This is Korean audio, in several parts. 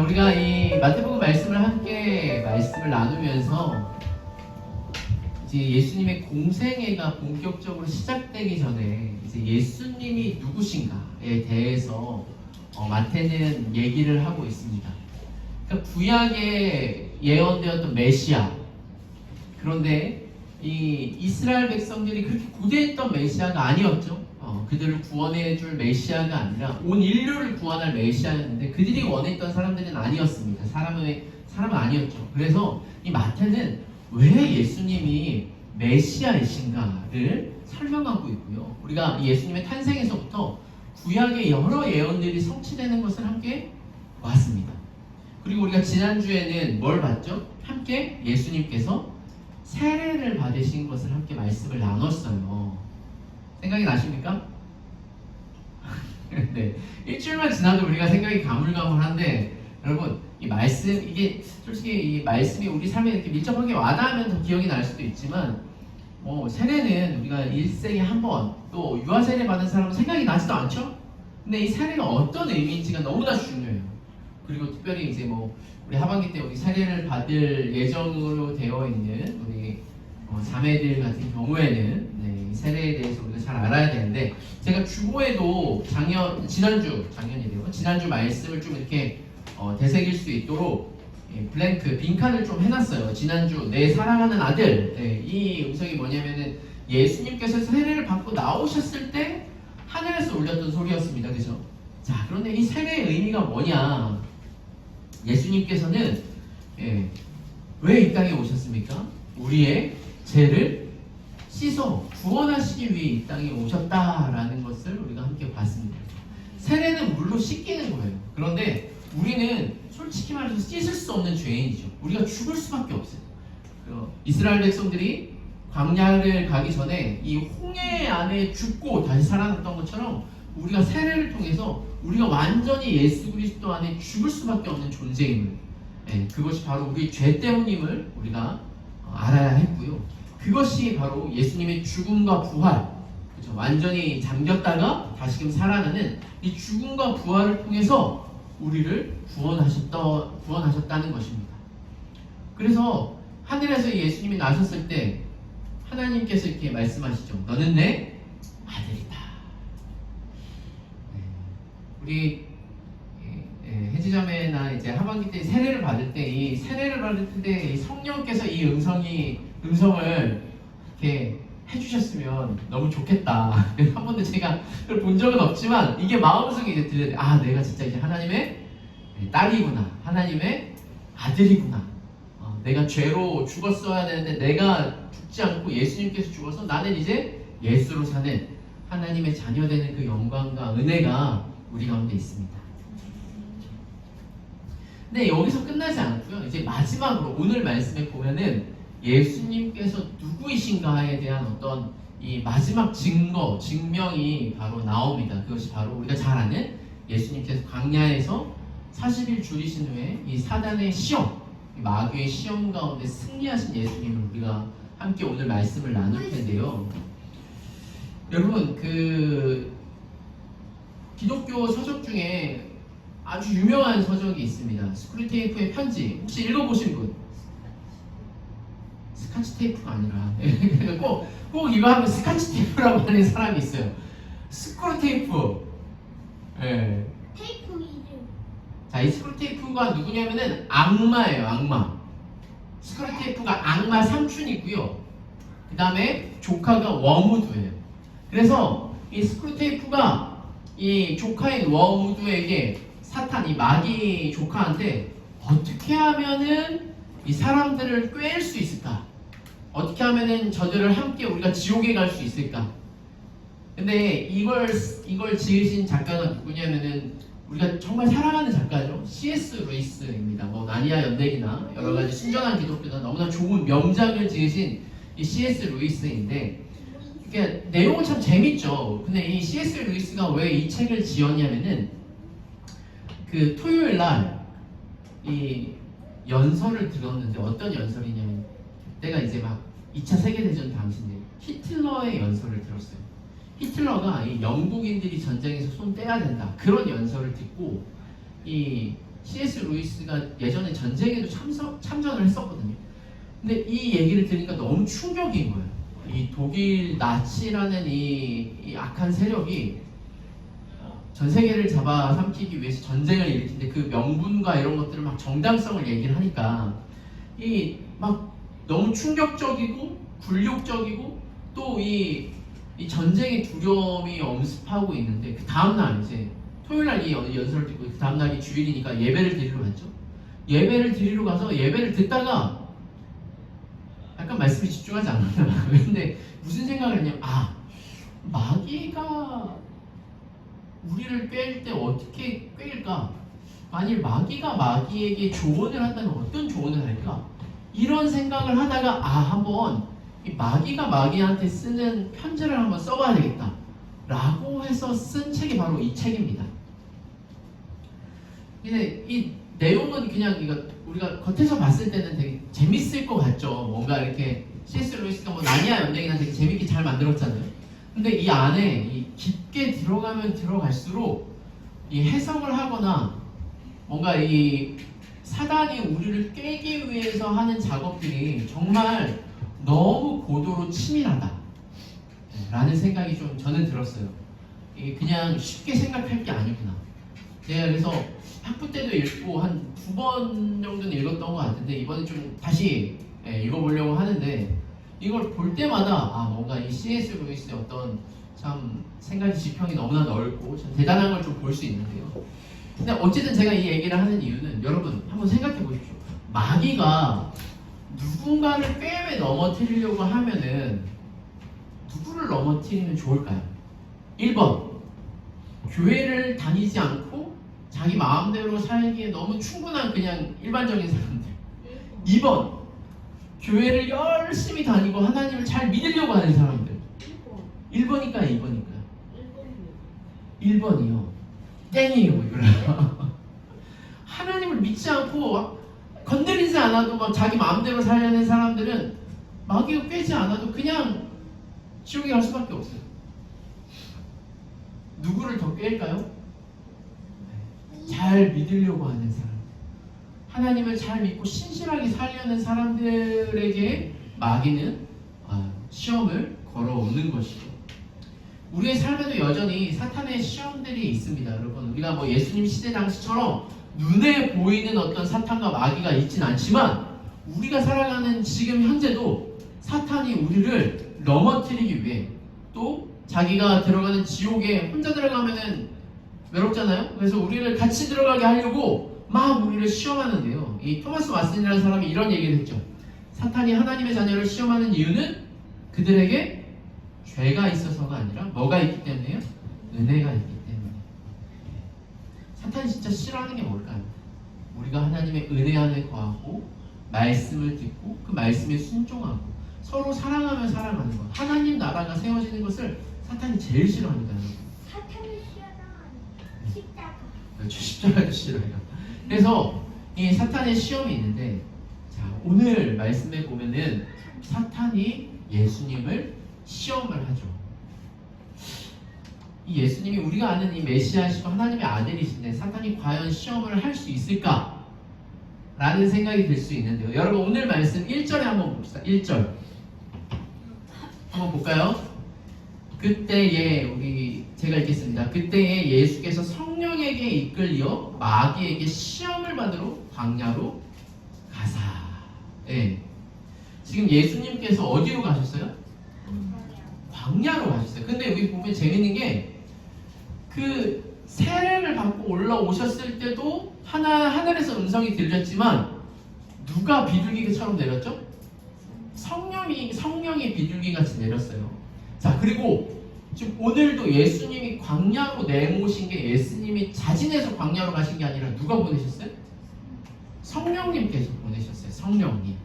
우리가 이 마태복음 말씀을 함께 말씀을 나누면서 이제 예수님의 공생애가 본격적으로 시작되기 전에 이제 예수님이 누구신가에 대해서 마태는 얘기를 하고 있습니다. 그러니까 구약에 예언되었던 메시아, 그런데 이 이스라엘 백성들이 그렇게 고대했던 메시아가 아니었죠. 그들을 구원해줄 메시아가 아니라 온 인류를 구원할 메시아였는데 그들이 원했던 사람들은 아니었습니다. 사람은 아니었죠. 그래서 이 마태는 왜 예수님이 메시아이신가를 설명하고 있고요. 우리가 예수님의 탄생에서부터 구약의 여러 예언들이 성취되는 것을 함께 봤습니다. 그리고 우리가 지난주에는 뭘 봤죠? 함께 예수님께서 세례를 받으신 것을 함께 말씀을 나눴어요. 생각이 나십니까? 네, 일주일만 지나도 우리가 생각이 가물가물한데 여러분 이 말씀, 이게 솔직히 이 말씀이 우리 삶에 이렇게 밀접하게 와닿으면 더 기억이 날 수도 있지만 세례는 우리가 일생에 한 번, 또 유아 세례 받은 사람은 생각이 나지도 않죠? 근데 이 세례가 어떤 의미인지가 너무나 중요해요. 그리고 특별히 이제 우리 하반기 때 우리 세례를 받을 예정으로 되어 있는 우리 자매들 같은 경우에는 네, 세례에 대해서 우리가 잘 알아야 되는데, 제가 주보에도 지난주 말씀을 좀 이렇게 되새길 수 있도록 블랭크 빈칸을 좀 해놨어요. 지난주 내 사랑하는 아들, 네, 이 음성이 뭐냐면은 예수님께서 세례를 받고 나오셨을 때 하늘에서 울렸던 소리였습니다. 그죠? 자, 그런데 이 세례의 의미가 뭐냐? 예수님께서는 왜 이 땅에 오셨습니까? 우리의 죄를 씻어 구원하시기 위해 이 땅에 오셨다라는 것을 우리가 함께 봤습니다. 세례는 물로 씻기는 거예요. 그런데 우리는 솔직히 말해서 씻을 수 없는 죄인이죠. 우리가 죽을 수밖에 없어요. 이스라엘 백성들이 광야를 가기 전에 이 홍해 안에 죽고 다시 살아났던 것처럼 우리가 세례를 통해서 우리가 완전히 예수 그리스도 안에 죽을 수밖에 없는 존재임을, 그것이 바로 우리 죄 때문임을 우리가 알아야 했고요. 그것이 바로 예수님의 죽음과 부활, 그렇죠? 완전히 잠겼다가 다시금 살아나는 이 죽음과 부활을 통해서 우리를 구원하셨다는 것입니다. 그래서 하늘에서 예수님이 나셨을 때 하나님께서 이렇게 말씀하시죠. 너는 내 아들이다. 우리 혜지자매나 이제 하반기 때 세례를 받을 때 이 세례를 받을 때 성령께서 이 음성을 이렇게 해주셨으면 너무 좋겠다. 한 번도 제가 그걸 본 적은 없지만 이게 마음속에 이제 들려요. 아, 내가 진짜 이제 하나님의 딸이구나, 하나님의 아들이구나. 내가 죄로 죽었어야 되는데 내가 죽지 않고 예수님께서 죽어서 나는 이제 예수로 사는 하나님의 자녀되는 그 영광과 은혜가 우리 가운데 있습니다. 근데 여기서 끝나지 않고요. 이제 마지막으로 오늘 말씀에 보면은 예수님께서 누구이신가에 대한 어떤 이 마지막 증명이 바로 나옵니다. 그것이 바로 우리가 잘 아는 예수님께서 광야에서 40일 줄이신 후에 이 사단의 시험, 마귀의 시험 가운데 승리하신 예수님을 우리가 함께 오늘 말씀을 나눌 텐데요. 여러분, 기독교 서적 중에 아주 유명한 서적이 있습니다. 스크루테이프의 편지. 혹시 읽어보신 분? 스카치 테이프가 아니라 꼭 이거 하면 스카치 테이프라고 하는 사람이 있어요. 스크루테이프. 테이프 이름. 자, 이 스크루테이프가 누구냐면은 악마예요. 악마. 스크루테이프가 악마 삼촌이고요. 그 다음에 조카가 워무드예요. 그래서 이 스크루테이프가 이 조카인 워무드에게 사탄, 이 마귀 조카한테 어떻게 하면은 이 사람들을 꿰일 수 있을까? 어떻게 하면은 저들을 함께 우리가 지옥에 갈 수 있을까? 근데 이걸 지으신 작가가 누구냐면은 우리가 정말 사랑하는 작가죠. C.S. 루이스입니다. 나니아 연대기나 여러 가지 신전한 기독교나 너무나 좋은 명작을 지으신 이 C.S. 루이스인데, 이게 내용은 참 재밌죠. 근데 이 C.S. 루이스가 왜 이 책을 지었냐면은 그 토요일 날 이 연설을 들었는데, 어떤 연설이냐면 그때가 이제 막 2차 세계대전 당시인데 히틀러의 연설을 들었어요. 히틀러가 이 영국인들이 전쟁에서 손 떼야 된다, 그런 연설을 듣고 이 C.S. 루이스가 예전에 전쟁에도 참전을 했었거든요. 근데 이 얘기를 들으니까 너무 충격인 거예요. 이 독일 나치라는 이 악한 세력이 전 세계를 잡아삼키기 위해서 전쟁을 일으키는데 그 명분과 이런 것들을 막 정당성을 얘기를 하니까 이 막 너무 충격적이고 굴욕적이고 또 이 전쟁의 두려움이 엄습하고 있는데 그 다음날 이제 토요일날 이 연설을 듣고 그 다음날이 주일이니까 예배를 드리러 갔죠. 예배를 드리러 가서 예배를 듣다가 약간 말씀에 집중하지 않았나. 근데 무슨 생각을 했냐면 마귀가 우리를 꿰일 때 어떻게 꿰일까? 만일 마귀가 마귀에게 조언을 한다면 어떤 조언을 할까? 이런 생각을 하다가 한번 이 마귀가 마귀한테 쓰는 편지를 한번 써봐야 되겠다 라고 해서 쓴 책이 바로 이 책입니다. 근데 이 내용은 그냥 우리가 겉에서 봤을 때는 되게 재밌을 것 같죠. 뭔가 이렇게 C.S. 루이스가 뭐 나니아 연대기나 되게 재밌게 잘 만들었잖아요. 근데 이 안에 깊게 들어가면 들어갈수록 이 해석을 하거나 뭔가 이 사단이 우리를 깨기 위해서 하는 작업들이 정말 너무 고도로 치밀하다 라는 생각이 좀 저는 들었어요. 이게 그냥 쉽게 생각할 게 아니구나. 제가 그래서 학부 때도 읽고 한 2번 정도는 읽었던 것 같은데 이번에 좀 다시 읽어보려고 하는데 이걸 볼 때마다 뭔가 이 C.S. 루이스의 어떤 참 생각의 지평이 너무나 넓고 참 대단한 걸 좀 볼 수 있는데요. 근데 어쨌든 제가 이 얘기를 하는 이유는 여러분 한번 생각해 보십시오. 마귀가 누군가를 꿰매 넘어뜨리려고 하면은 누구를 넘어뜨리면 좋을까요? 1번 교회를 다니지 않고 자기 마음대로 살기에 너무 충분한 그냥 일반적인 사람들. 2번 교회를 열심히 다니고 하나님을 잘 믿으려고 하는 사람들. 1번일까요? 2번일까요? 1번이요. 땡이에요. 이거는. 하나님을 믿지 않고 건드리지 않아도 막 자기 마음대로 살려는 사람들은 마귀가 꿰지 않아도 그냥 지옥에 갈 수밖에 없어요. 누구를 더 꿰일까요? 잘 믿으려고 하는 사람, 하나님을 잘 믿고 신실하게 살려는 사람들에게 마귀는 시험을 걸어오는 것이죠. 우리의 삶에도 여전히 사탄의 시험들이 있습니다. 여러분, 우리가 뭐 예수님 시대 당시처럼 눈에 보이는 어떤 사탄과 마귀가 있진 않지만 우리가 살아가는 지금 현재도 사탄이 우리를 넘어뜨리기 위해 또 자기가 들어가는 지옥에 혼자 들어가면은 외롭잖아요. 그래서 우리를 같이 들어가게 하려고 막 우리를 시험하는데요. 이 토마스 왓슨이라는 사람이 이런 얘기를 했죠. 사탄이 하나님의 자녀를 시험하는 이유는 그들에게 죄가 있어서가 아니라 뭐가 있기 때문에요? 은혜가 있기 때문에. 사탄이 진짜 싫어하는 게 뭘까요? 우리가 하나님의 은혜 안에 거하고 말씀을 듣고 그 말씀에 순종하고 서로 사랑하며 살아가는 것. 하나님 나라가 세워지는 것을 사탄이 제일 싫어합니다. 사탄을 싫어하는 십자가. 그렇죠. 십자가도 싫어해요. 그래서 이 사탄의 시험이 있는데 오늘 말씀에 보면은 사탄이 예수님을 시험을 하죠. 이 예수님이 우리가 아는 이 메시아시고 하나님의 아들이신데 사탄이 과연 시험을 할 수 있을까? 라는 생각이 들 수 있는데요. 여러분 오늘 말씀 1절에 한번 봅시다. 1절 한번 볼까요? 그때에 제가 읽겠습니다. 그때에 예수께서 성령에게 이끌려 마귀에게 시험을 받으러 광야로 가사. 지금 예수님께서 어디로 가셨어요? 광야로 가셨어요. 근데 여기 보면 재밌는 게 그 세례를 받고 올라오셨을 때도 하늘에서 음성이 들렸지만 누가 비둘기처럼 내렸죠? 성령이 비둘기같이 내렸어요. 자, 그리고 지금 오늘도 예수님이 광야로 내모신 게 예수님이 자진해서 광야로 가신 게 아니라 누가 보내셨어요? 성령님께서 보내셨어요. 성령님.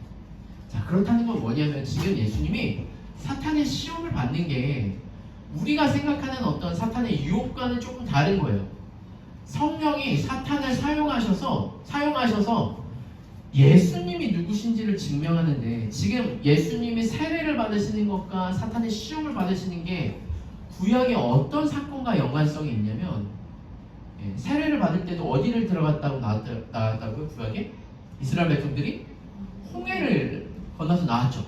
자, 그렇다는 건 뭐냐면 지금 예수님이 사탄의 시험을 받는 게 우리가 생각하는 어떤 사탄의 유혹과는 조금 다른 거예요. 성령이 사탄을 사용하셔서 예수님이 누구신지를 증명하는데 지금 예수님이 세례를 받으시는 것과 사탄의 시험을 받으시는 게 구약의 어떤 사건과 연관성이 있냐면 세례를 받을 때도 어디를 들어갔다고 나왔다고요? 구약에? 이스라엘 백성들이 홍해를 건너서 나왔죠.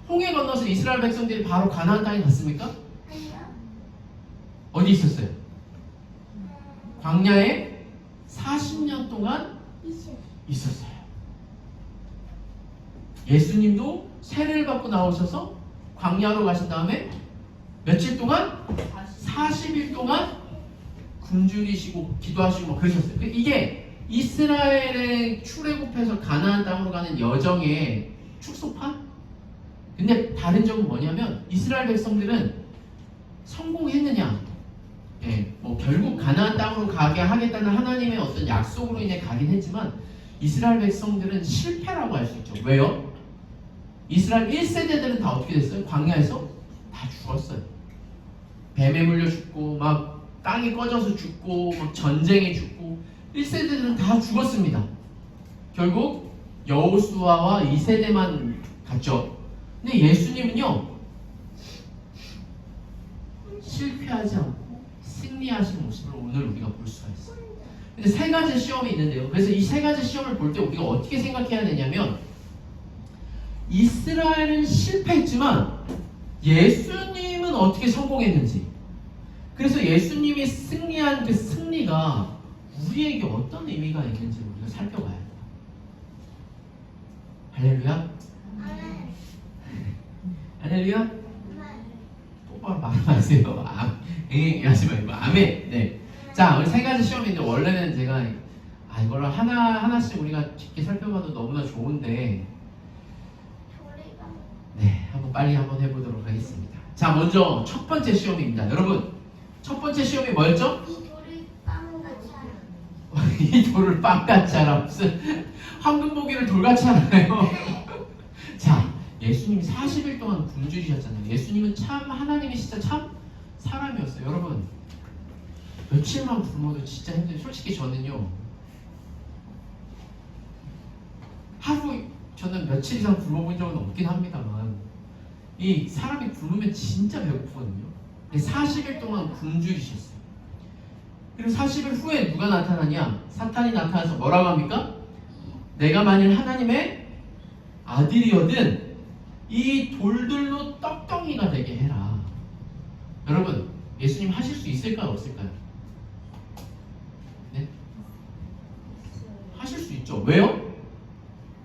홍해 건너서 이스라엘 백성들이 바로 가나안 땅에 갔습니까? 아니요. 어디 있었어요? 광야에 40년 동안 있었어요. 예수님도 세례를 받고 나오셔서 광야로 가신 다음에 며칠 동안? 40일 동안 굶주리시고 기도하시고 뭐 그러셨어요. 이게 이스라엘의 출애굽해서 가나안 땅으로 가는 여정의 축소판? 근데 다른 점은 뭐냐면 이스라엘 백성들은 성공했느냐? 뭐 결국 가나안 땅으로 가게 하겠다는 하나님의 어떤 약속으로 인해 가긴 했지만 이스라엘 백성들은 실패라고 할 수 있죠. 왜요? 이스라엘 1세대들은 다 어떻게 됐어요? 광야에서 다 죽었어요. 뱀에 물려 죽고 막 땅이 꺼져서 죽고 막 전쟁에 죽고 1세대들은 다 죽었습니다. 결국 여호수아와 2세대만 갔죠. 근데 예수님은요 실패하지 않고 승리하신 모습을 오늘 우리가 볼 수가 있어요. 근데 세 가지 시험이 있는데요. 그래서 이 세 가지 시험을 볼 때 우리가 어떻게 생각해야 되냐면 이스라엘은 실패했지만 예수님은 어떻게 성공했는지, 그래서 예수님이 승리한 그 승리가 우리에게 어떤 의미가 있는지 우리가 살펴봐야 돼요. 할렐루야? 할렐루야? 똑바로 말하세요. 하지 말고 아멘. 네. 자, 우리 세 가지 시험인데 원래는 제가 이거를 하나씩 우리가 깊게 살펴봐도 너무나 좋은데 빨리 한번 해보도록 하겠습니다. 자, 먼저 첫 번째 시험입니다. 여러분, 첫 번째 시험이 뭐였죠? 이 돌을 빵같이 하라. 무슨 황금보기를 돌같이 하나요? 자, 예수님이 40일 동안 굶주리셨잖아요. 예수님은 참 하나님이 진짜 참 사람이었어요. 여러분, 며칠만 굶어도 진짜 힘들어요. 솔직히 저는요 저는 며칠 이상 굶어본 적은 없긴 합니다만 이 사람이 굶으면 진짜 배고프거든요. 40일 동안 굶주리셨어요. 그리고 40일 후에 누가 나타나냐? 사탄이 나타나서 뭐라고 합니까? 내가 만일 하나님의 아들이거든 이 돌들로 떡덩이가 되게 해라. 여러분, 예수님 하실 수 있을까요? 없을까요? 네? 하실 수 있죠. 왜요?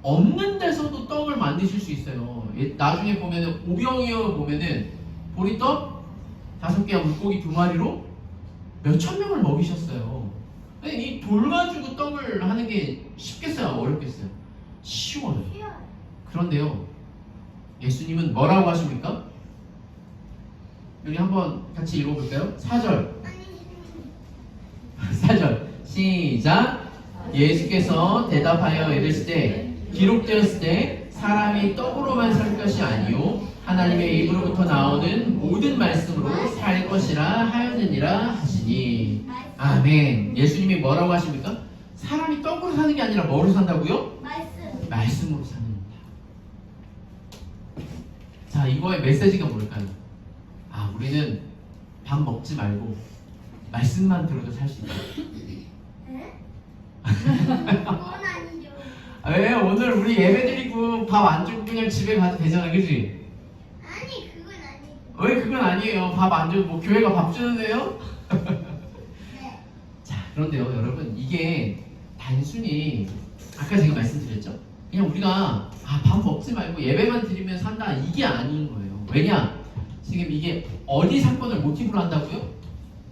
없는 데서도 떡을 만드실 수 있어요. 나중에 보면은 오병이어 보면은 보리떡 5개와 물고기 2마리로 몇천 명을 먹이셨어요. 이 돌 가지고 떡을 하는 게 쉽겠어요? 어렵겠어요? 쉬워요. 그런데요, 예수님은 뭐라고 하십니까? 여기 한번 같이 읽어볼까요? 4절 4절 시작. 예수께서 대답하여 이르시되 기록되었을 때 사람이 떡으로만 살 것이 아니요 하나님의 입으로부터 나오는 모든 말씀으로 살 것이라 하였느니라 하시니. 아멘. 예수님이 뭐라고 하십니까? 사람이 떡으로 사는 게 아니라 뭐로 산다고요? 말씀으로 사는 겁니다. 자, 이거의 메시지가 뭘까요? 우리는 밥 먹지 말고 말씀만 들어도 살 수 있다. 그건 아니죠. 왜? 오늘 우리 예배 드리고 밥 안 주고 그냥 집에 가도 되잖아, 그지? 아니, 그건 아니죠. 왜 그건 아니에요? 밥 안 주고 뭐 교회가 밥 주는데요? 네. 자, 그런데요, 여러분, 이게 단순히 아까 제가 말씀드렸죠? 그냥 우리가 밥 먹지 말고 예배만 드리면 산다, 이게 아닌 거예요. 왜냐? 지금 이게 어디 사건을 모티브로 한다고요?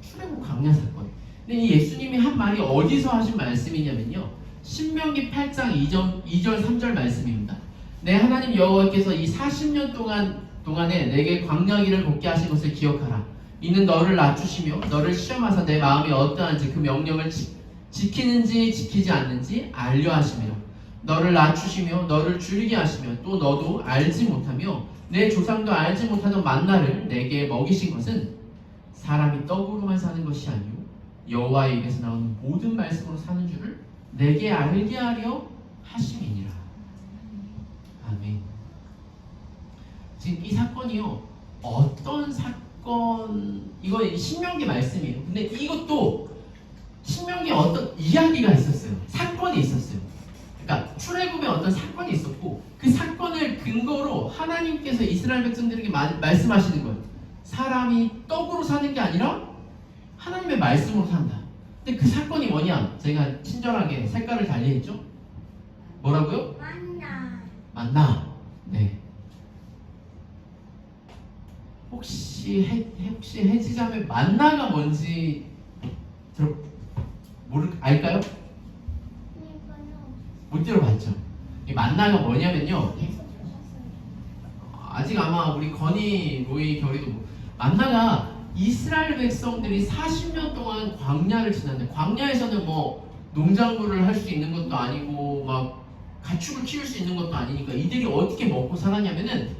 출애굽 광야 사건. 근데 이 예수님이 한 말이 어디서 하신 말씀이냐면요, 신명기 8장 2절 3절 말씀입니다. 내 하나님 여호와께서 이 40년 동안에 내게 광야길을 걷게 하신 것을 기억하라. 이는 너를 낮추시며 너를 시험하사 내 마음이 어떠한지 그 명령을 지키는지 지키지 않는지 알려 하시며 너를 낮추시며 너를 줄이게 하시며 또 너도 알지 못하며 내 조상도 알지 못하던 만나를 내게 먹이신 것은 사람이 떡으로만 사는 것이 아니요 여호와의 입에서 나오는 모든 말씀으로 사는 줄을 내게 알게 하려 하심이니라. 아멘. 지금 이 사건이요, 어떤 사건, 이거 신명기 말씀이에요. 근데 이것도 신명기 하나님의 어떤 이야기가 있었어요. 사건이 있었어요. 그러니까 출애굽에 어떤 사건이 있었고 그 사건을 근거로 하나님께서 이스라엘 백성들에게 말씀하시는 거예요. 사람이 떡으로 사는 게 아니라 하나님의 말씀으로 산다. 근데 그 사건이 뭐냐? 제가 친절하게 색깔을 달리했죠. 뭐라고요? 만나. 만나. 네. 혹시 해지자매 만나가 뭔지 알까요? 이거는 못 들어봤죠. 이 만나가 뭐냐면요. 계속 주셨어요. 아직 아마 우리 건희, 로이, 결이도 만나가 이스라엘 백성들이 40년 동안 광야를 지났는데 광야에서는 뭐 농작물을 할 수 있는 것도 아니고 막 가축을 키울 수 있는 것도 아니니까 이들이 어떻게 먹고 살았냐면은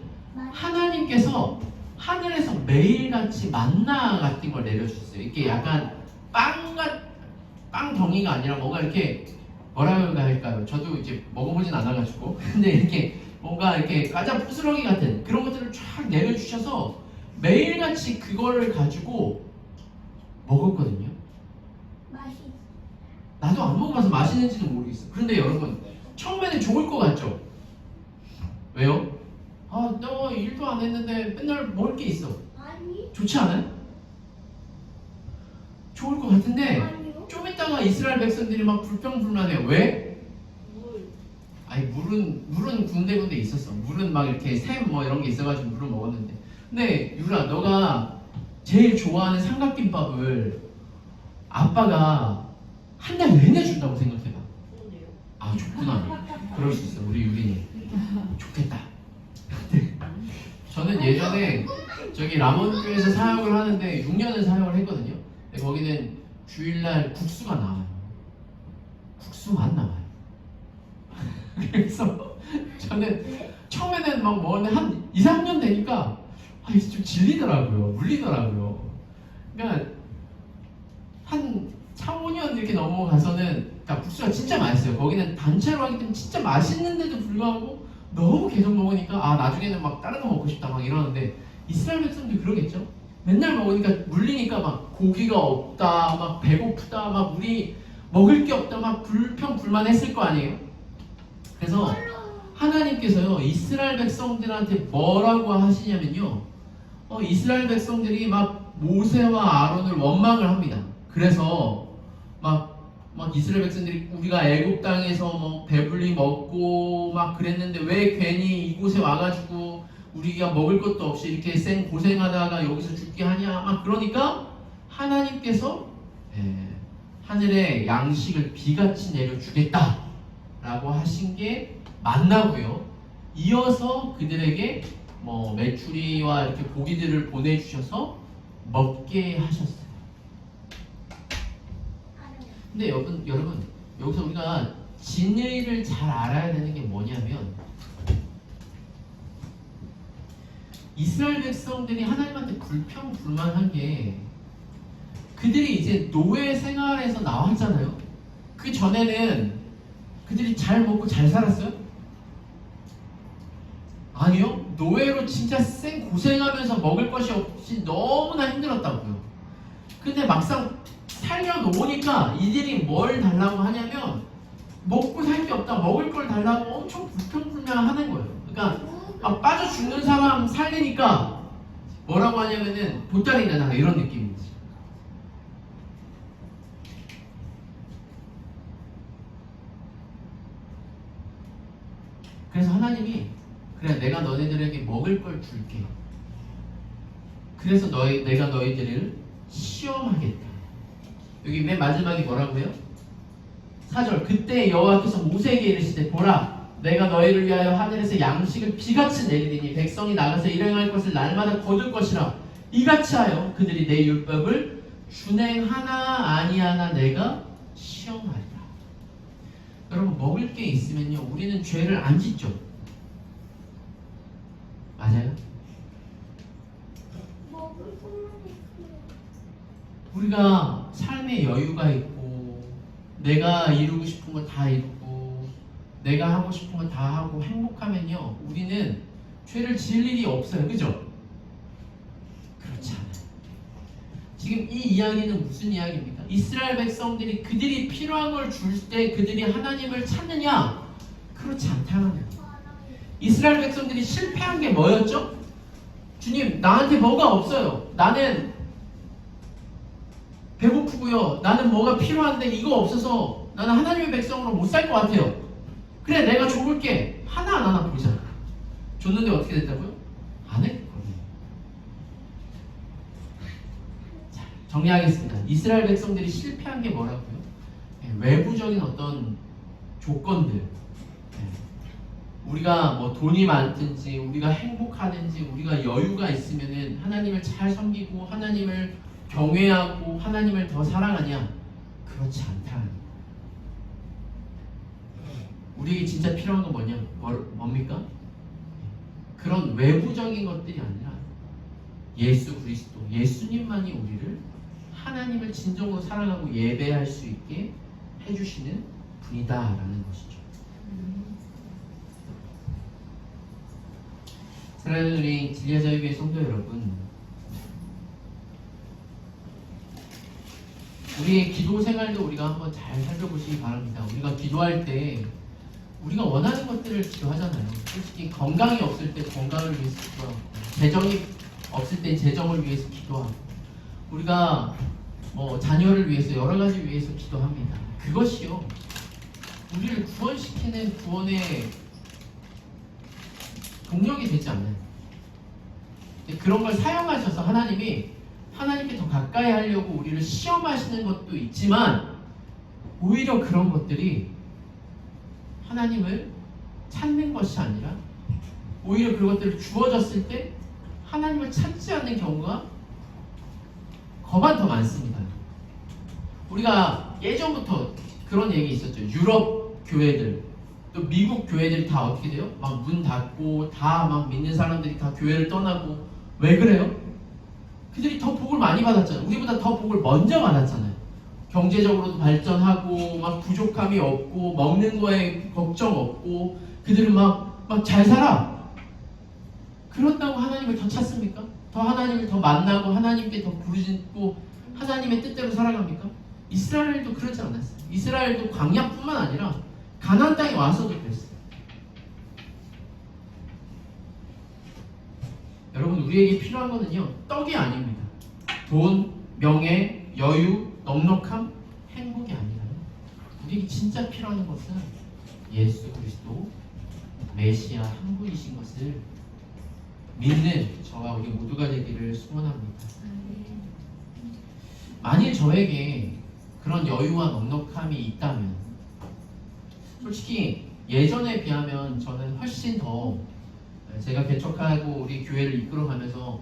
하나님께서 하늘에서 매일같이 만나 같은 걸 내려주셨어요. 이렇게 약간 빵 덩이가 아니라 뭔가 이렇게 뭐라고 할까요? 저도 이제 먹어보진 않아가지고 근데 이렇게 뭔가 이렇게 과자 부스러기 같은 그런 것들을 쫙 내려주셔서 매일같이 그거를 가지고 먹었거든요. 맛이 나도 안 먹어봐서 맛있는지는 모르겠어. 그런데 여러분 처음에는 좋을 것 같죠? 왜요? 너 일도 안 했는데 맨날 먹을 게 있어. 아니. 좋지 않아요? 좋을 것 같은데 아니요. 좀 있다가 이스라엘 백성들이 막 불평불만해요. 왜? 물. 아니 물은 군데군데 있었어. 물은 막 이렇게 샘 뭐 이런 게 있어가지고 물을 먹었는데. 근데 유라 너가 제일 좋아하는 삼각김밥을 아빠가 한 달 내내 준다고 생각해봐. 아 좋구나. 그럴 수 있어. 우리 유린이 좋겠다. 저는 예전에 저기 라몬교에서 사역을 하는데 6년을 사역을 했거든요. 근데 거기는 주일날 국수가 나와요. 국수만 나와요. 그래서 저는 처음에는 막 먹었는데 한 2, 3년 되니까 이게 좀 질리더라고요. 물리더라고요. 그러니까 한 4, 5년 이렇게 넘어가서는 그러니까 국수가 진짜 맛있어요. 거기는 단체로 하기 때문에 진짜 맛있는데도 불구하고 너무 계속 먹으니까 나중에는 막 다른 거 먹고 싶다 막 이러는데 이스라엘 백성도 그러겠죠? 맨날 먹으니까 물리니까 막 고기가 없다, 막 배고프다, 막 우리 먹을 게 없다, 막 불평불만했을 거 아니에요? 그래서 하나님께서요 이스라엘 백성들한테 뭐라고 하시냐면요 이스라엘 백성들이 막 모세와 아론을 원망을 합니다. 그래서 막 이스라엘 백성들이 우리가 애굽 땅에서 뭐 배불리 먹고 막 그랬는데 왜 괜히 이곳에 와가지고 우리가 먹을 것도 없이 이렇게 고생하다가 여기서 죽게 하냐 막 그러니까 하나님께서 하늘에 양식을 비같이 내려주겠다 라고 하신 게 만나고요. 이어서 그들에게 뭐 메추리와 이렇게 고기들을 보내주셔서 먹게 하셨어요. 근데 여러분 여기서 우리가 진리를 잘 알아야 되는 게 뭐냐면 이스라엘 백성들이 하나님한테 불평불만한 게 그들이 이제 노예 생활에서 나왔잖아요. 그 전에는 그들이 잘 먹고 잘 살았어요? 아니요. 노예로 진짜 고생하면서 먹을 것이 없이 너무나 힘들었다고요. 근데 막상 살려놓으니까 이들이 뭘 달라고 하냐면 먹고 살 게 없다, 먹을 걸 달라고 엄청 불평불만하는 거예요. 그러니까 막 빠져 죽는 사람 살리니까 뭐라고 하냐면은 보따리 내놔라 이런 느낌이지. 그래서 하나님이 그래 내가 너네들에게 먹을 걸 줄게. 그래서 내가 너희들을 시험하겠다. 여기 맨 마지막에 뭐라고 해요? 4절 그때 여호와께서 모세에게 이르시되 보라 내가 너희를 위하여 하늘에서 양식을 비같이 내리리니 백성이 나가서 일행할 것을 날마다 거둘 것이라 이같이 하여 그들이 내 율법을 준행하나 아니하나 내가 시험하리라. 여러분 먹을 게 있으면요 우리는 죄를 안 짓죠. 맞아요? 먹을 것만 있어요. 우리가 삶에 여유가 있고 내가 이루고 싶은 거 다 이루고 내가 하고 싶은 거 다 하고 행복하면요 우리는 죄를 지을 일이 없어요. 그죠? 그렇지 않아요. 지금 이 이야기는 무슨 이야기입니까? 이스라엘 백성들이 그들이 필요한 걸 줄 때 그들이 하나님을 찾느냐? 그렇지 않다는 거예요. 이스라엘 백성들이 실패한 게 뭐였죠? 주님, 나한테 뭐가 없어요. 나는 배고프고요. 나는 뭐가 필요한데 이거 없어서 나는 하나님의 백성으로 못 살 것 같아요. 그래, 내가 줘볼게. 하나 안 하나 보자. 줬는데 어떻게 됐다고요? 안 했거든요. 자, 정리하겠습니다. 이스라엘 백성들이 실패한 게 뭐라고요? 외부적인 어떤 조건들. 우리가 뭐 돈이 많든지 우리가 행복하든지 우리가 여유가 있으면은 하나님을 잘 섬기고 하나님을 경외하고 하나님을 더 사랑하냐? 그렇지 않다. 우리에게 진짜 필요한 건 뭡니까? 그런 외부적인 것들이 아니라 예수 그리스도, 예수님만이 우리를 하나님을 진정으로 사랑하고 예배할 수 있게 해주시는 분이다라는 것이죠. 사랑하는 우리 진리자유교회 성도 여러분, 우리의 기도 생활도 우리가 한번 잘 살펴보시기 바랍니다. 우리가 기도할 때 우리가 원하는 것들을 기도하잖아요. 솔직히 건강이 없을 때 건강을 위해서 기도하고, 재정이 없을 때 재정을 위해서 기도하고, 우리가 뭐 자녀를 위해서 여러 가지 위해서 기도합니다. 그것이요, 우리를 구원시키는 구원의 동력이 되지 않나요? 그런 걸 사용하셔서 하나님이 하나님께 더 가까이 하려고 우리를 시험하시는 것도 있지만, 오히려 그런 것들이 하나님을 찾는 것이 아니라 오히려 그것들을 주어졌을 때 하나님을 찾지 않는 경우가 거반 더 많습니다. 우리가 예전부터 그런 얘기 있었죠. 유럽 교회들, 또 미국 교회들이 다 어떻게 돼요? 막 문 닫고 다 막 믿는 사람들이 다 교회를 떠나고. 왜 그래요? 그들이 더 복을 많이 받았잖아요. 우리보다 더 복을 먼저 받았잖아요. 경제적으로도 발전하고 막 부족함이 없고 먹는 거에 걱정 없고 그들은 막 잘 살아. 그렇다고 하나님을 더 찾습니까? 더 하나님을 더 만나고 하나님께 더 부르짖고 하나님의 뜻대로 살아갑니까? 이스라엘도 그러지 않았어요. 이스라엘도 광야뿐만 아니라 가나안 땅에 와서도 그랬어요. 여러분, 우리에게 필요한 거는요, 떡이 아닙니다. 돈, 명예, 여유, 넉넉함, 행복이 아니라요. 우리에게 진짜 필요한 것은 예수 그리스도 메시아 한 분이신 것을 믿는 저와 우리 모두가 되기를 소원합니다. 만일 저에게 그런 여유와 넉넉함이 있다면, 솔직히 예전에 비하면 저는 훨씬 더, 제가 개척하고 우리 교회를 이끌어가면서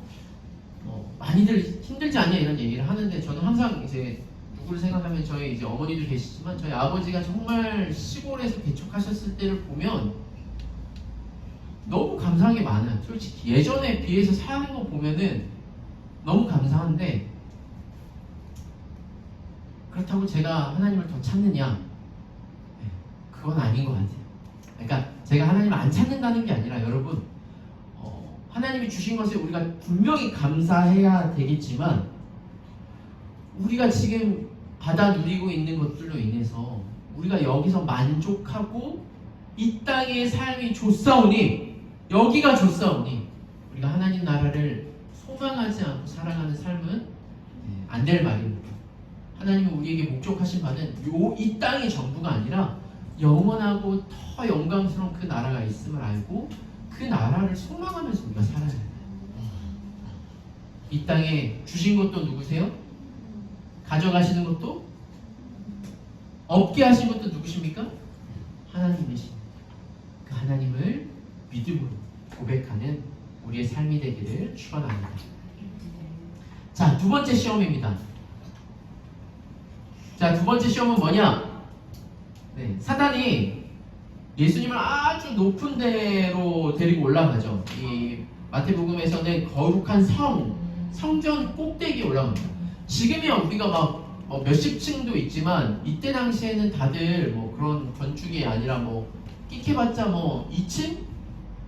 많이들 힘들지 않냐 이런 얘기를 하는데, 저는 항상 이제 누구를 생각하면 저희 이제 어머니도 계시지만 저희 아버지가 정말 시골에서 개척하셨을 때를 보면 너무 감사한 게 많아요. 솔직히 예전에 비해서 사는 거 보면은 너무 감사한데, 그렇다고 제가 하나님을 더 찾느냐? 그건 아닌 것 같아요. 그러니까 제가 하나님을 안 찾는다는 게 아니라, 여러분, 하나님이 주신 것에 우리가 분명히 감사해야 되겠지만, 우리가 지금 받아 누리고 있는 것들로 인해서 우리가 여기서 만족하고 이 땅의 삶이 좋사오니, 여기가 좋사오니 우리가 하나님 나라를 소망하지 않고 살아가는 삶은 안 될 말입니다. 하나님은 우리에게 목적하신 바는 이 땅이 전부가 아니라 영원하고 더 영광스러운 그 나라가 있음을 알고 그 나라를 소망하면서 우리가 살아야 돼요. 이 땅에 주신 것도 누구세요? 가져가시는 것도? 없게 하신 것도 누구십니까? 하나님이십니다. 그 하나님을 믿음으로 고백하는 우리의 삶이 되기를 축원합니다. 자, 두 번째 시험입니다. 자, 두 번째 시험은 뭐냐? 사단이 예수님을 아주 높은 데로 데리고 올라가죠. 이 마태복음에서는 거룩한 성전 꼭대기에 올라갑니다. 지금이야 우리가 막 몇십 층도 있지만, 이때 당시에는 다들 뭐 그런 건축이 아니라 뭐 끼케봤자 뭐 2층?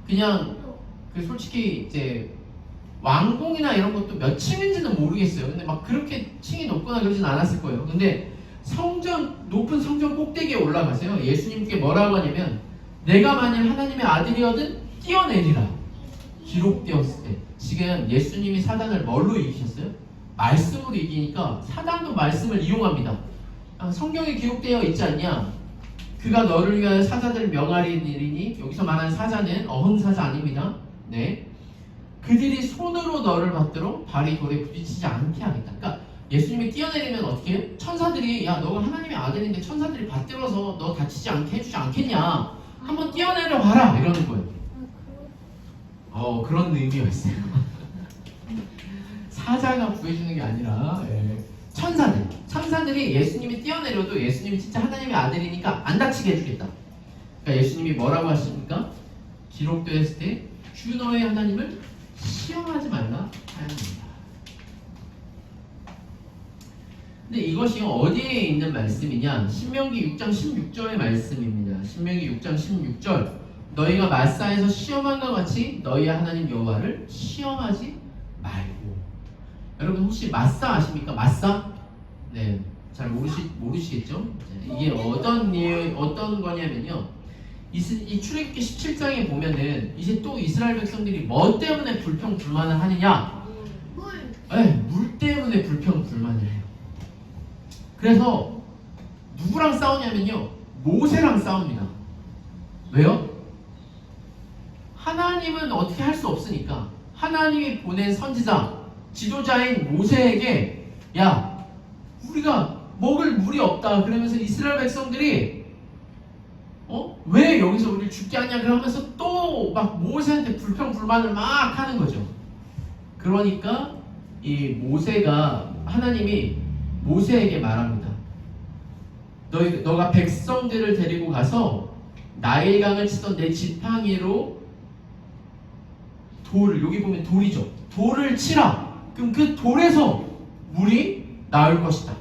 그냥 솔직히 이제 왕궁이나 이런 것도 몇 층인지는 모르겠어요. 근데 막 그렇게 층이 높거나 그러진 않았을 거예요. 근데 높은 성전 꼭대기에 올라가세요. 예수님께 뭐라고 하냐면 내가 만일 하나님의 아들이거든 뛰어내리라. 기록되었을 때 지금 예수님이 사단을 뭘로 이기셨어요? 말씀으로 이기니까 사단도 말씀을 이용합니다. 성경에 기록되어 있지 않냐? 그가 너를 위하여 사자들을 명하리니 여기서 말하는 사자는 어흥사자 아닙니다. 네. 그들이 손으로 너를 받들어 발이 돌에 부딪히지 않게 하겠다. 그러니까 예수님이 뛰어내리면 어떻게 해요? 천사들이 야 너가 하나님의 아들인데 천사들이 받들어서 너 다치지 않게 해주지 않겠냐? 한번 뛰어내려 봐라 이러는 거예요. 그런 의미가 있어요. 사자가 구해주는 게 아니라 천사들이 예수님이 뛰어내려도 예수님이 진짜 하나님의 아들이니까 안 다치게 해주겠다. 그러니까 예수님이 뭐라고 하십니까? 기록되었을 때 주 너의 하나님을 시험하지 말라 하였습니다. 근데 이것이 어디에 있는 말씀이냐? 신명기 6장 16절의 말씀입니다. 신명기 6장 16절 너희가 마사에서 시험한것 같이 너희 하나님 여호와를 시험하지 말고. 여러분 혹시 마사 아십니까? 마사? 네, 잘 모르시겠죠? 이게 어떤 거냐면요. 이 출애굽기 17장에 보면은 이제 또 이스라엘 백성들이 뭐 때문에 불평불만을 하느냐? 물 때문에 불평불만을 해요. 그래서 누구랑 싸우냐면요, 모세랑 싸웁니다. 왜요? 하나님은 어떻게 할 수 없으니까 하나님이 보낸 선지자, 지도자인 모세에게 야, 우리가 먹을 물이 없다 그러면서 이스라엘 백성들이 왜 여기서 우리를 죽게 하냐 그러면서 또 막 모세한테 불평불만을 막 하는 거죠. 그러니까 하나님이 모세에게 말합니다. 너가 백성들을 데리고 가서 나일강을 치던 내 지팡이로 여기 보면 돌이죠. 돌을 치라. 그럼 그 돌에서 물이 나올 것이다.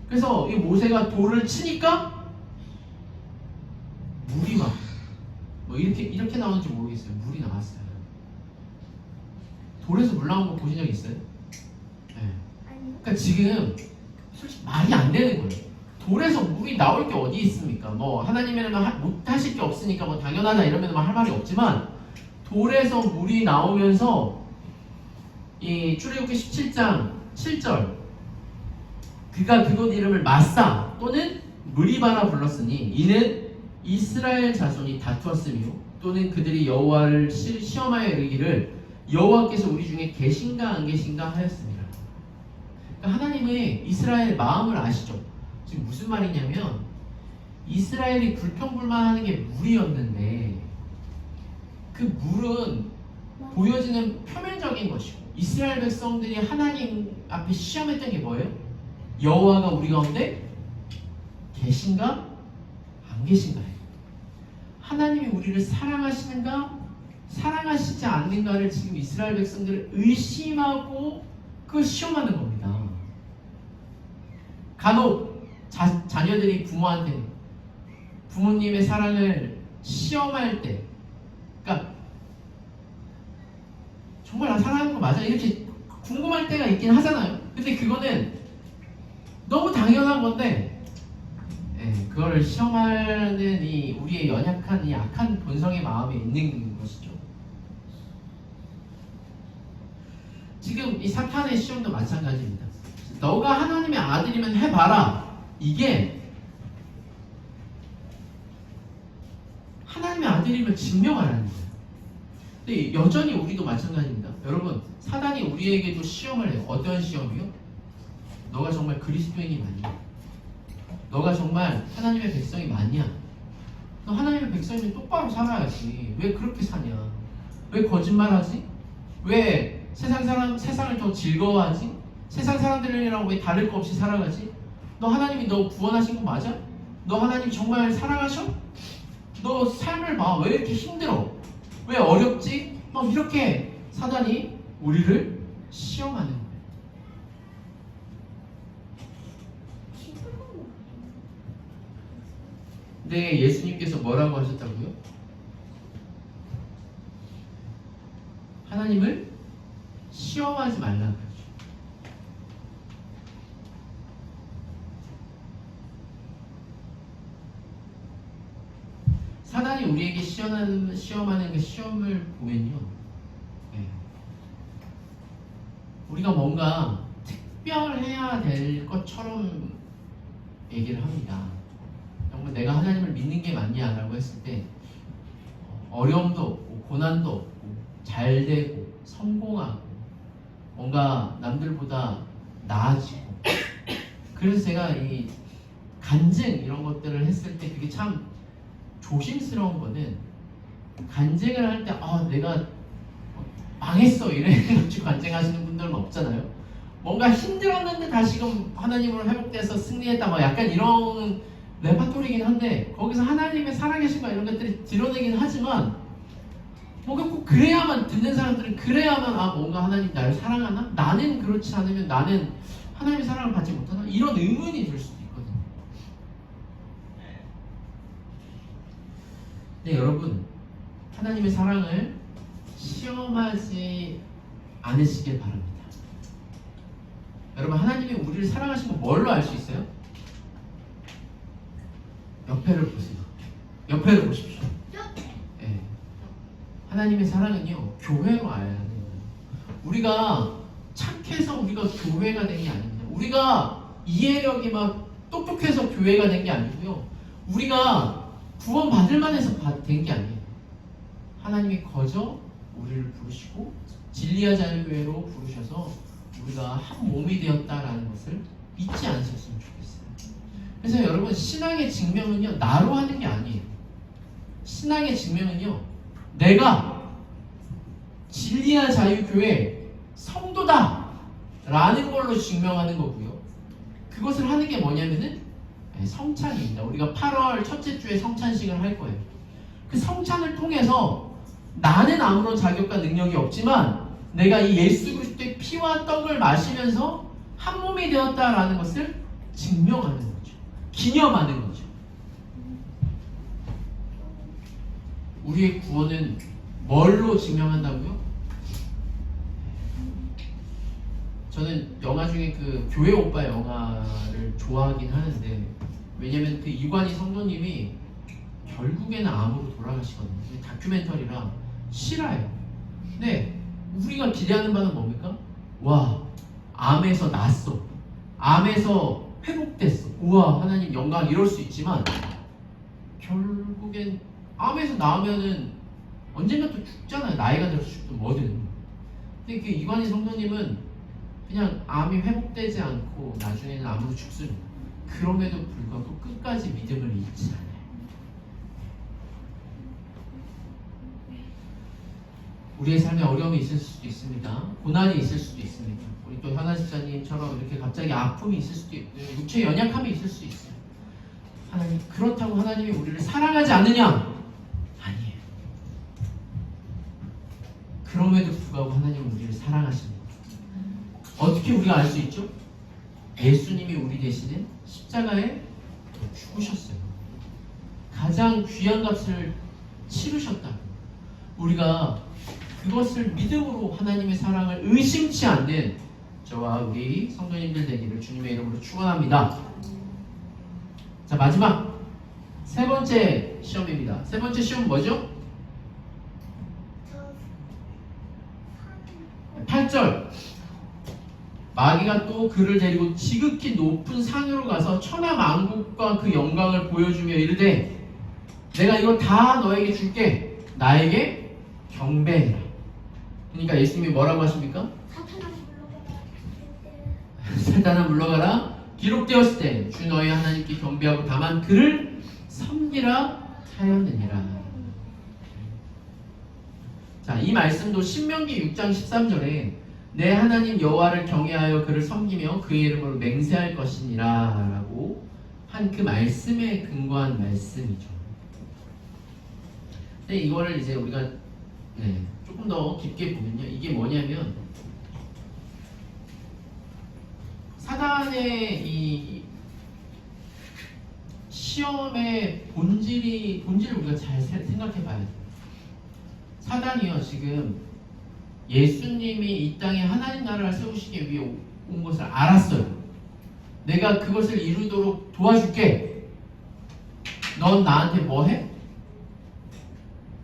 그래서 이 모세가 돌을 치니까 물이 막 이렇게 나오는지 모르겠어요. 물이 나왔어요. 돌에서 물 나온 거 보신 적 있어요? 네. 그러니까 지금 솔직히 말이 안 되는 거예요. 돌에서 물이 나올 게 어디 있습니까? 뭐 하나님이라면 못 하실 게 없으니까 뭐 당연하다 이러면 할 말이 없지만 돌에서 물이 나오면서 이 출애굽기 17장 7절 그가 그곳 이름을 마사 또는 무리바라 불렀으니 이는 이스라엘 자손이 다투었으며 또는 그들이 여호와를 시험하여 이르기를 여호와께서 우리 중에 계신가 안 계신가 하였습니다. 그러니까 하나님의 이스라엘 마음을 아시죠? 지금 무슨 말이냐면 이스라엘이 불평불만하는 게 물이었는데 그 물은 보여지는 표면적인 것이고 이스라엘 백성들이 하나님 앞에 시험했던 게 뭐예요? 여호와가 우리 가운데 계신가 안 계신가요? 하나님이 우리를 사랑하시는가 사랑하시지 않는가를 지금 이스라엘 백성들을 의심하고 그 시험하는 겁니다. 간혹 자녀들이 부모한테 부모님의 사랑을 시험할 때 그러니까 정말 나 사랑하는 거 맞아? 이렇게 궁금할 때가 있긴 하잖아요. 근데 그거는 너무 당연한 건데 그거를 시험하는 우리의 연약한 이 악한 본성의 마음에 있는 것이죠. 지금 이 사탄의 시험도 마찬가지입니다. 너가 하나님의 아들이면 해봐라. 이게 하나님의 아들임을 증명하라는 거예요. 근데 여전히 우리도 마찬가지입니다. 여러분, 사단이 우리에게도 시험을 해요. 어떤 시험이요? 너가 정말 그리스도인이 맞냐? 너가 정말 하나님의 백성이 맞냐? 너 하나님의 백성이면 똑바로 살아야지. 왜 그렇게 사냐? 왜 거짓말하지? 왜 세상을 더 즐거워하지? 세상 사람들이랑 왜 다를 거 없이 살아가지? 너 하나님이 너 구원하신 거 맞아? 너 하나님 정말 사랑하셔? 너 삶을 봐. 왜 이렇게 힘들어? 왜 어렵지? 막 이렇게 사단이 우리를 시험하는 거예요. 근데 예수님께서 뭐라고 하셨다고요? 하나님을 시험하지 말라는 거죠. 사단이 우리에게 시험하는 그 시험을 보면요, 네. 우리가 뭔가 특별해야 될 것처럼 얘기를 합니다. 정말 내가 하나님을 믿는 게 맞냐라고 했을 때 어려움도 없고 고난도 없고 잘 되고 성공하고 뭔가 남들보다 나아지고, 그래서 제가 이 간증 이런 것들을 했을 때 그게 참 조심스러운 거는, 간증을 할 때 내가 망했어 이래가지고 간증하시는 분들은 없잖아요. 뭔가 힘들었는데 다시금 하나님으로 회복돼서 승리했다 뭐 약간 이런 레파토리긴 한데, 거기서 하나님의 살아계신 거 이런 것들이 드러내긴 하지만 뭔가 꼭 그래야만, 듣는 사람들은 그래야만 뭔가 하나님 나를 사랑하나? 나는 그렇지 않으면 나는 하나님의 사랑을 받지 못하나? 이런 의문이 들 수도 있거든요. 네, 여러분, 하나님의 사랑을 시험하지 않으시길 바랍니다. 여러분, 하나님이 우리를 사랑하신 거 뭘로 알 수 있어요? 옆에를 보세요. 옆에를 보십시오. 네. 하나님의 사랑은요, 교회로 알아야 돼요. 우리가 착해서 우리가 교회가 된 게 아닙니다. 우리가 이해력이 막 똑똑해서 교회가 된 게 아니고요, 우리가 구원 받을 만해서 된 게 아니에요. 하나님이 거저 우리를 부르시고 진리와 자유교회로 부르셔서 우리가 한 몸이 되었다라는 것을 잊지 않으셨으면 좋겠어요. 그래서 여러분, 신앙의 증명은요, 나로 하는 게 아니에요. 신앙의 증명은요, 내가 진리와 자유교회 성도다 라는 걸로 증명하는 거고요, 그것을 하는 게 뭐냐면은 성찬입니다. 우리가 8월 첫째 주에 성찬식을 할 거예요. 그 성찬을 통해서 나는 아무런 자격과 능력이 없지만 내가 이 예수 그리스도의 피와 떡을 마시면서 한 몸이 되었다라는 것을 증명하는 거죠. 기념하는 거죠. 우리의 구원은 뭘로 증명한다고요? 저는 영화 중에 그 교회 오빠 영화를 좋아하긴 하는데, 왜냐면 그 이관희 성도님이 결국에는 암으로 돌아가시거든요. 다큐멘터리라 실화예요. 근데 우리가 기대하는 바는 뭡니까? 와, 암에서 낫어, 암에서 회복됐어, 우와 하나님 영광, 이럴 수 있지만 결국엔 암에서 나오면은 언젠가 또 죽잖아요. 나이가 들어서 죽든 뭐든. 근데 그 이관희 성도님은 그냥 암이 회복되지 않고 나중에는 암으로 죽습니다. 그럼에도 불구하고 끝까지 믿음을 잃지 않아요. 우리의 삶에 어려움이 있을 수도 있습니다. 고난이 있을 수도 있습니다. 우리 또 현아 집사님처럼 이렇게 갑자기 아픔이 있을 수도 있고, 육체의 연약함이 있을 수 있어요. 하나님, 그렇다고 하나님이 우리를 사랑하지 않느냐? 아니에요. 그럼에도 불구하고 하나님은 우리를 사랑하십니다. 어떻게 우리가 알 수 있죠? 예수님이 우리 대신에 십자가에 죽으셨어요. 가장 귀한 값을 치르셨다. 우리가 그것을 믿음으로 하나님의 사랑을 의심치 않는 저와 우리 성도님들 되기를 주님의 이름으로 축원합니다. 자, 마지막 세 번째 시험입니다. 세 번째 시험 뭐죠? 8절. 마귀가 또 그를 데리고 지극히 높은 산으로 가서 천하 만국과 그 영광을 보여주며 이르되, 내가 이거 다 너에게 줄게, 나에게 경배해라. 그러니까 예수님이 뭐라고 하십니까? 사탄아 물러가라. 기록되었을 때 주 너희 하나님께 경배하고 다만 그를 섬기라 하였느니라. 자, 이 말씀도 신명기 6장 13절에 내 하나님 여호와를 경외하여 그를 섬기며 그의 이름으로 맹세할 것이니라 라고 한 그 말씀에 근거한 말씀이죠. 근데 이거를 이제 우리가 조금 더 깊게 보면요, 이게 뭐냐면 사단의 이 시험의 본질을 우리가 잘 생각해 봐야 돼요. 사단이요, 지금 예수님이 이 땅에 하나님 나라를 세우시기 위해 온 것을 알았어요. 내가 그것을 이루도록 도와줄게. 넌 나한테 뭐 해?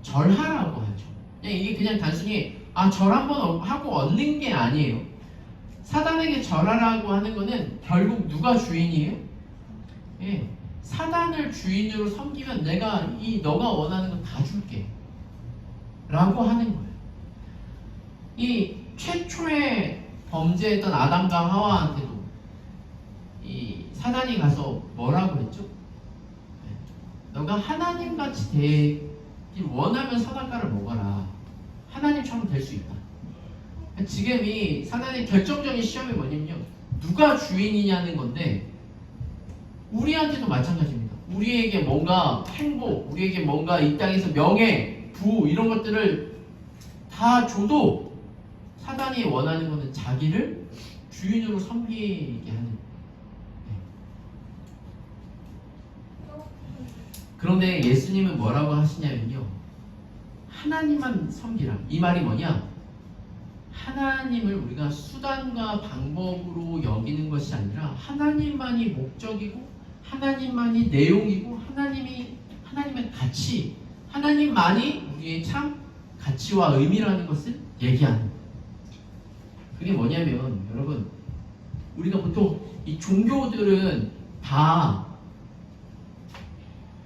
절하라고 하죠. 이게 그냥 단순히 절 한번 하고 얻는 게 아니에요. 사단에게 절하라고 하는 거는 결국 누가 주인이에요? 예, 사단을 주인으로 섬기면 내가 너가 원하는 거 다 줄게 라고 하는 거예요. 이 최초의 범죄했던 아담과 하와한테도 이 사단이 가서 뭐라고 했죠? 너가 하나님같이 되길 원하면 선악과를 먹어라. 하나님처럼 될 수 있다. 지금 이 사단의 결정적인 시험이 뭐냐면요, 누가 주인이냐는 건데 우리한테도 마찬가지입니다. 우리에게 뭔가 행복, 우리에게 뭔가 이 땅에서 명예, 부 이런 것들을 다 줘도 사단이 원하는 것은 자기를 주인으로 섬기게 하는 거예요. 그런데 예수님은 뭐라고 하시냐면요, 하나님만 섬기라. 이 말이 뭐냐? 하나님을 우리가 수단과 방법으로 여기는 것이 아니라 하나님만이 목적이고 하나님만이 내용이고 하나님의 가치, 하나님만이 우리의 참 가치와 의미라는 것을 얘기하는 거예요. 그게 뭐냐면 여러분, 우리가 보통 이 종교들은 다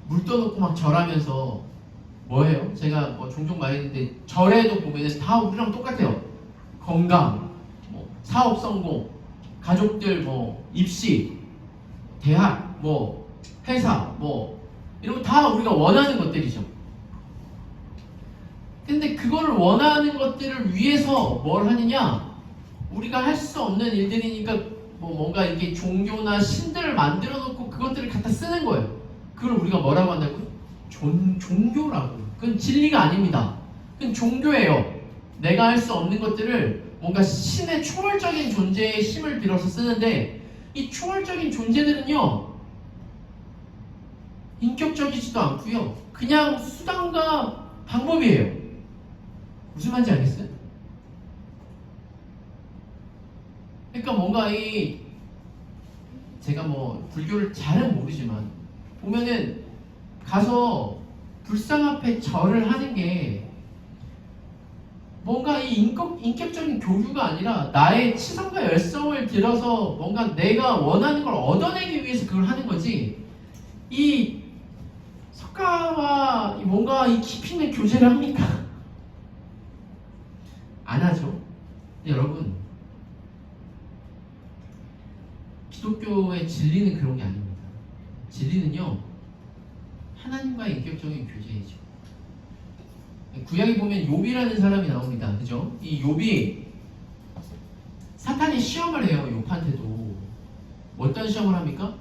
물 떠놓고 막 절하면서 뭐예요? 제가 종종 말했는데 절에도 보면은 다 우리랑 똑같아요. 건강, 사업 성공, 가족들 입시, 대학, 회사, 이런 거 다 우리가 원하는 것들이죠. 근데 그거를 원하는 것들을 위해서 뭘 하느냐? 우리가 할 수 없는 일들이니까 뭔가 이렇게 종교나 신들을 만들어 놓고 그것들을 갖다 쓰는 거예요. 그걸 우리가 뭐라고 한다고요? 종교라고요. 그건 진리가 아닙니다. 그건 종교예요. 내가 할 수 없는 것들을 뭔가 신의 초월적인 존재의 힘을 빌어서 쓰는데, 이 초월적인 존재들은요 인격적이지도 않고요, 그냥 수단과 방법이에요. 무슨 말인지 알겠어요? 그러니까 뭔가 제가 불교를 잘은 모르지만 보면은 가서 불상 앞에 절을 하는 게 뭔가 이 인격적인 교류가 아니라 나의 치성과 열성을 들어서 뭔가 내가 원하는 걸 얻어내기 위해서 그걸 하는 거지, 이 석가와 뭔가 이 깊이 있는 교제를 합니까? 안 하죠. 근데 여러분, 기독교의 진리는 그런 게 아닙니다. 진리는요, 하나님과의 인격적인 교제이죠. 구약에 보면 욥이라는 사람이 나옵니다. 그죠? 이 욥이 사탄이 시험을 해요. 욥한테도. 어떤 시험을 합니까?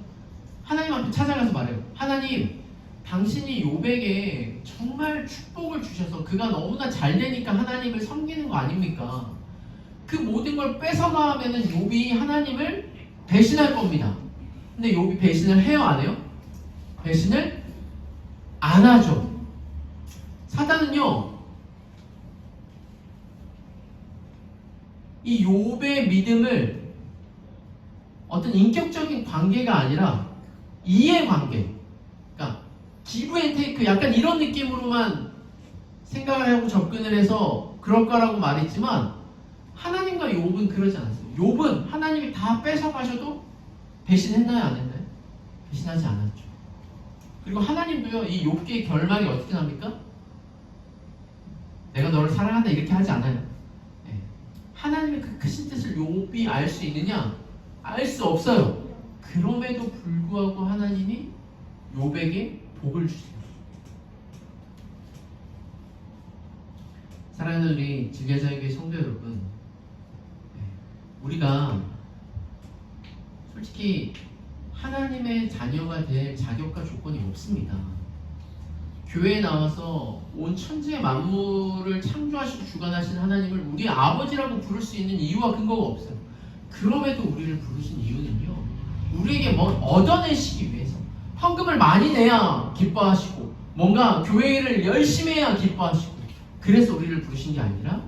하나님 앞에 찾아가서 말해요. 하나님, 당신이 욥에게 정말 축복을 주셔서 그가 너무나 잘 되니까 하나님을 섬기는 거 아닙니까? 그 모든 걸 뺏어가면은 욥이 하나님을 배신할 겁니다. 근데 욥이 배신을 해요, 안 해요? 배신을 안 하죠. 사단은요, 이 욥의 믿음을 어떤 인격적인 관계가 아니라 이해 관계, 그러니까 기브 앤 테이크, 약간 이런 느낌으로만 생각을 하고 접근을 해서 그럴 거라고 말했지만, 하나님과 욥은 그러지 않았어요. 욥은 하나님이 다 뺏어가셔도 배신했나요, 안 했나요? 배신하지 않았죠. 그리고 하나님도요, 이 욥기의 결말이 어떻게 납니까? 내가 너를 사랑한다 이렇게 하지 않아요. 하나님의 그 크신 뜻을 욥이 알 수 있느냐? 알 수 없어요. 그럼에도 불구하고 하나님이 욥에게 복을 주세요. 사랑하는 우리 진리자유교회 성도 여러분, 우리가 솔직히 하나님의 자녀가 될 자격과 조건이 없습니다. 교회에 나와서 온 천지 만물을 창조하시고 주관하시는 하나님을 우리 아버지라고 부를 수 있는 이유와 근거가 없어요. 그럼에도 우리를 부르신 이유는요, 우리에게 뭐 얻어내시기 위해서, 헌금을 많이 내야 기뻐하시고 뭔가 교회를 열심히 해야 기뻐하시고, 그래서 우리를 부르신 게 아니라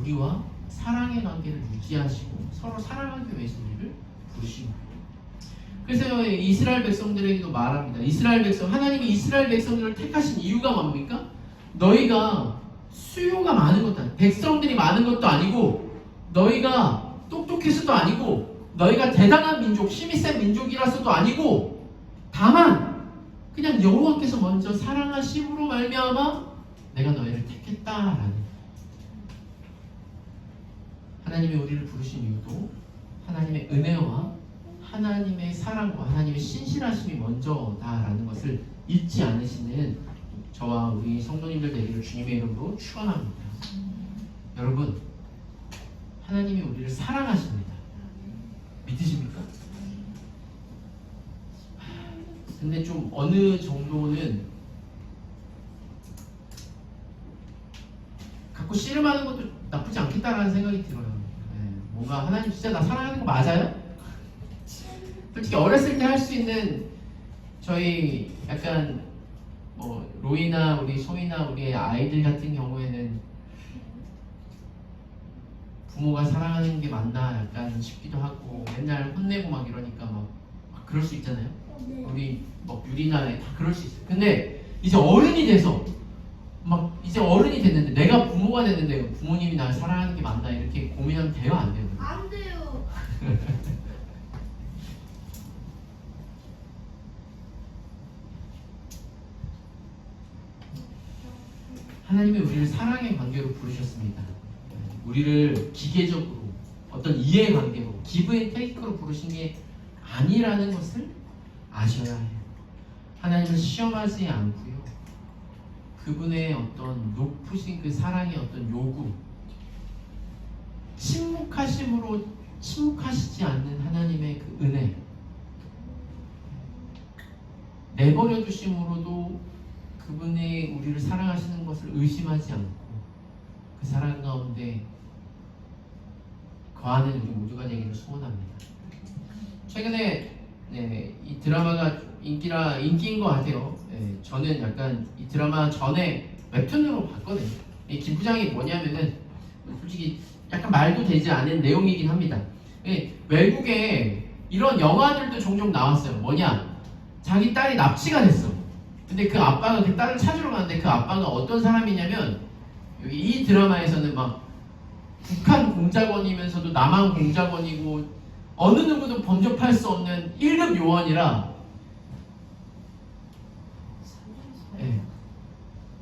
우리와 사랑의 관계를 유지하시고 서로 사랑하기 위해서 우리를 부르신 거예요. 그래서 이스라엘 백성들에게도 말합니다. 이스라엘 백성, 하나님이 이스라엘 백성들을 택하신 이유가 뭡니까? 너희가 수요가 많은 것도 아니고, 백성들이 많은 것도 아니고, 너희가 똑똑해서도 아니고, 너희가 대단한 민족, 힘이 센 민족이라서도 아니고, 다만 그냥 여호와께서 먼저 사랑하심으로 말미암아 내가 너희를 택했다라는, 하나님이 우리를 부르신 이유도 하나님의 은혜와 하나님의 사랑과 하나님의 신실하심이 먼저다라는 것을 잊지 않으시는 저와 우리 성도님들 되기를 주님의 이름으로 축원합니다. 여러분, 하나님이 우리를 사랑하십니다. 믿으십니까? 근데 좀 어느 정도는 갖고 씨름하는 것도 나쁘지 않겠다라는 생각이 들어요. 뭔가 하나님 진짜 나 사랑하는 거 맞아요? 솔직히 어렸을 때 할 수 있는 저희 약간 뭐 로이나 우리 소이나 우리 아이들 같은 경우에는 부모가 사랑하는 게 맞나 약간 싶기도 하고 맨날 혼내고 막 이러니까 막 그럴 수 있잖아요. 우리 뭐 유리나 다 그럴 수 있어요. 근데 이제 어른이 돼서 막 이제 어른이 됐는데 내가 부모가 됐는데 부모님이 날 사랑하는 게 맞나 이렇게 고민하면 돼요, 안 돼요? 안 돼요. 하나님이 우리를 사랑의 관계로 부르셨습니다. 우리를 기계적으로 어떤 이해 관계로 기브 앤 테이크로 부르신 게 아니라는 것을 아셔야 해요. 하나님을 시험하지 않고요. 그분의 어떤 높으신 그 사랑의 어떤 요구, 침묵하심으로 침묵하시지 않는 하나님의 그 은혜, 내버려 두심으로도 그분의 우리를 사랑하시는 것을 의심하지 않고 그 사랑 가운데 거하는 우리 모두가 되기를 소원합니다. 최근에 이 드라마가 인기인 것 같아요. 저는 약간 이 드라마 전에 웹툰으로 봤거든요. 이 김 부장이 뭐냐면은 솔직히 약간 말도 되지 않은 내용이긴 합니다. 외국에 이런 영화들도 종종 나왔어요. 뭐냐? 자기 딸이 납치가 됐어. 근데 그 아빠가 그 딸을 찾으러 가는데 그 아빠가 어떤 사람이냐면 여기 이 드라마에서는 막 북한 공작원이면서도 남한 공작원이고 어느 누구도 범접할 수 없는 1급 요원이라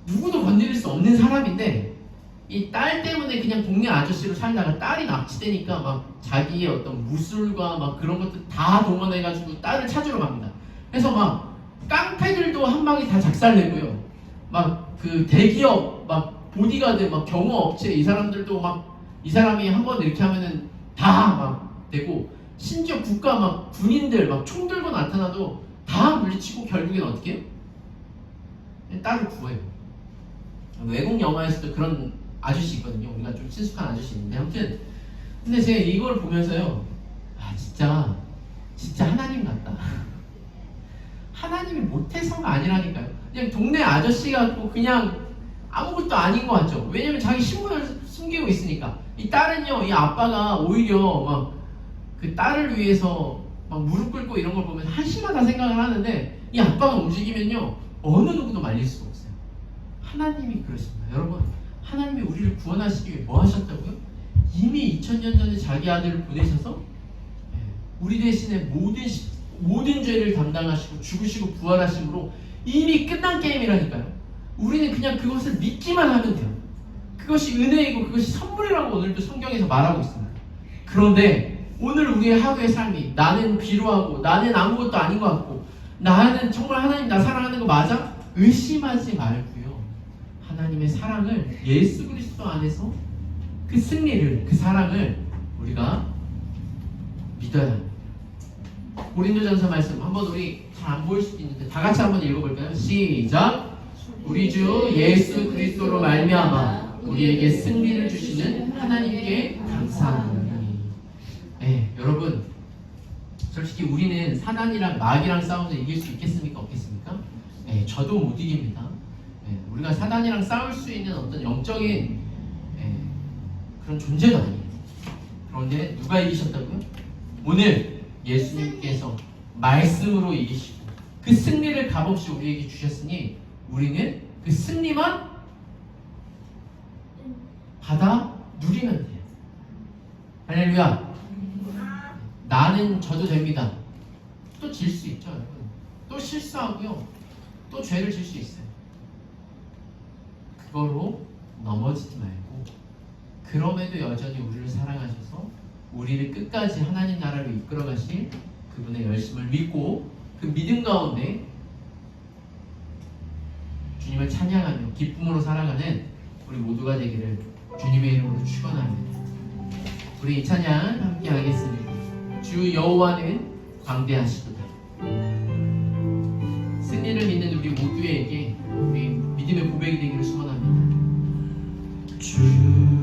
누구도 건드릴 수 없는 사람인데 이 딸 때문에 그냥 동네 아저씨로 살다가 딸이 납치되니까 막 자기의 어떤 무술과 막 그런 것들 다 동원해가지고 딸을 찾으러 갑니다. 그래서 막 깡패들도 한 방에 다 작살내고요. 막 그 대기업 막 보디가드 막 경호업체 이 사람들도 막 이 사람이 한번 이렇게 하면은 다 막 되고 심지어 국가 막 군인들 막 총 들고 나타나도 다 물리치고 결국엔 어떻게 해요? 딸을 구해요. 외국 영화에서도 그런 아저씨 있거든요. 우리가 좀 친숙한 아저씨 있는데 아무튼 근데 제가 이걸 보면서요, 아 진짜 하나님 같다. 하나님이 못해서가 아니라니까요. 그냥 동네 아저씨 같고 그냥 아무것도 아닌 것 같죠. 왜냐면 자기 신분을 숨기고 있으니까. 이 딸은요, 이 아빠가 오히려 막 그 딸을 위해서 막 무릎 꿇고 이런 걸 보면 한심하다 생각을 하는데 이 아빠가 움직이면요 어느 누구도 말릴 수가 없어요. 하나님이 그러십니다. 여러분, 하나님이 우리를 구원하시기 위해 뭐 하셨다고요? 이미 2000년 전에 자기 아들을 보내셔서 우리 대신에 모든 죄를 담당하시고 죽으시고 부활하심으로 이미 끝난 게임이라니까요. 우리는 그냥 그것을 믿기만 하면 돼요. 그것이 은혜이고 그것이 선물이라고 오늘도 성경에서 말하고 있습니다. 그런데 오늘 우리의 하루의 삶이 나는 비루하고 나는 아무것도 아닌 것 같고 나는 정말 하나님 나 사랑하는 거 맞아? 의심하지 말고요. 하나님의 사랑을 예수 그리스도 안에서 그 승리를 그 사랑을 우리가 믿어야 합니다. 고린도전서 말씀 한번 우리 잘 안 보일 수도 있는데 다 같이 한번 읽어볼까요? 시작! 우리 주 예수 그리스도로 말미암아 우리에게 승리를 주시는 하나님께 감사하노니. 여러분, 솔직히 우리는 사단이랑 마귀랑 싸워서 이길 수 있겠습니까? 없겠습니까? 저도 못 이깁니다. 우리가 사단이랑 싸울 수 있는 어떤 영적인 그런 존재가 아니에요. 그런데 누가 이기셨다고요? 오늘 예수님께서 말씀으로 이기시고 그 승리를 값없이 우리에게 주셨으니 우리는 그 승리만 받아 누리면 돼요. 할렐루야. 나는 져도 됩니다. 또 질 수 있죠, 여러분. 또 실수하고요. 또 죄를 질 수 있어요. 그거로 넘어지지 말고 그럼에도 여전히 우리를 사랑하셔서 우리를 끝까지 하나님 나라로 이끌어 가실 그분의 열심을 믿고 그 믿음 가운데 주님을 찬양하며 기쁨으로 살아가는 우리 모두가 되기를 주님의 이름으로 축원합니다. 우리 이 찬양 함께 하겠습니다. 주 여호와는 광대하시도다. 승리를 믿는 우리 모두에게 우리 믿음의 고백이 되기를 소원합니다. 주